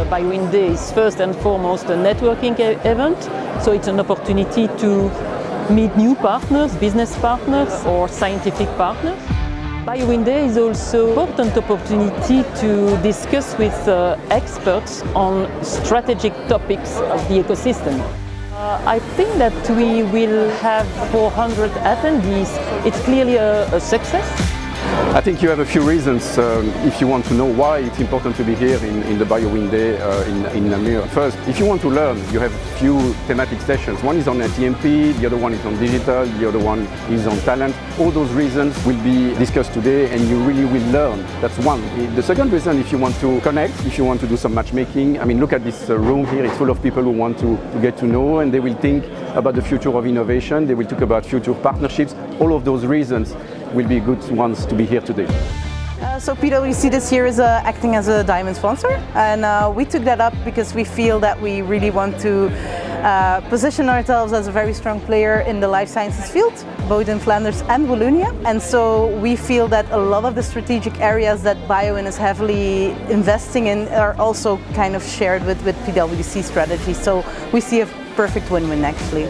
BioWin Day is first and foremost a networking event, so it's an opportunity to meet new partners, business partners or scientific partners. BioWin Day is also an important opportunity to discuss with experts on strategic topics of the ecosystem. I think that we will have 400 attendees. It's clearly a success. I think you have a few reasons if you want to know why it's important to be here in the BioWin Day in Namur. First, if you want to learn, you have a few thematic sessions. One is on TMP, the other one is on digital, the other one is on talent. All those reasons will be discussed today and you really will learn. That's one. The second reason, if you want to connect, if you want to do some matchmaking, I mean, look at this room here. It's full of people who want to get to know, and they will think about the future of innovation. They will talk about future partnerships. All of those reasons will be good ones to be here today. So PwC this year is acting as a diamond sponsor, and we took that up because we feel that we really want to position ourselves as a very strong player in the life sciences field, both in Flanders and Wallonia. And so we feel that a lot of the strategic areas that BioWin is heavily investing in are also kind of shared with PwC strategy. So we see a perfect win-win actually.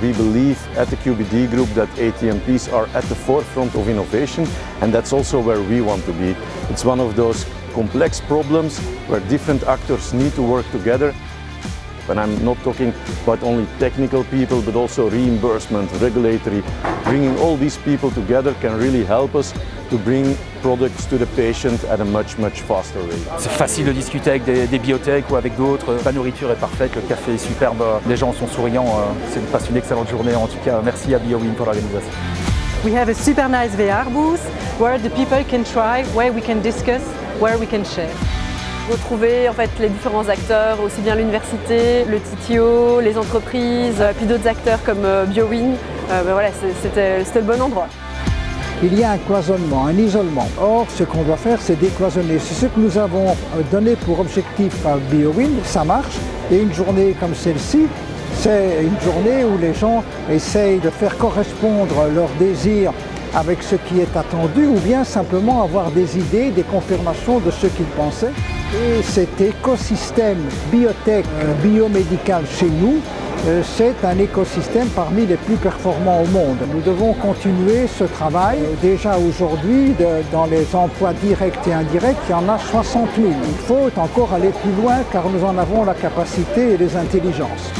We believe at the QBD group that ATMPs are at the forefront of innovation, and that's also where we want to be. It's one of those complex problems where different actors need to work together. And I'm not talking about only technical people, but also reimbursement, regulatory. Bringing all these people together can really help us to bring products to the patient at a much faster rate. C'est facile de discuter avec des biotech ou avec d'autres. La nourriture est parfaite, le café est superbe, les gens sont souriants. C'est une excellente journée. En tout cas, merci à BioWin pour l'organisation. We have a super nice VR booth where the people can try, where we can discuss, where we can share. Retrouver en fait les différents acteurs, aussi bien l'université, le TTO, les entreprises, puis d'autres acteurs comme BioWin. Voilà, c'était le bon endroit. Il y a un cloisonnement, un isolement. Or, ce qu'on doit faire, c'est décloisonner. C'est ce que nous avons donné pour objectif par BioWin, ça marche. Et une journée comme celle-ci, c'est une journée où les gens essayent de faire correspondre leurs désirs avec ce qui est attendu, ou bien simplement avoir des idées, des confirmations de ce qu'ils pensaient. Et cet écosystème biotech, biomédical chez nous, c'est un écosystème parmi les plus performants au monde. Nous devons continuer ce travail. Déjà aujourd'hui, dans les emplois directs et indirects, il y en a 60 000. Il faut encore aller plus loin car nous en avons la capacité et les intelligences.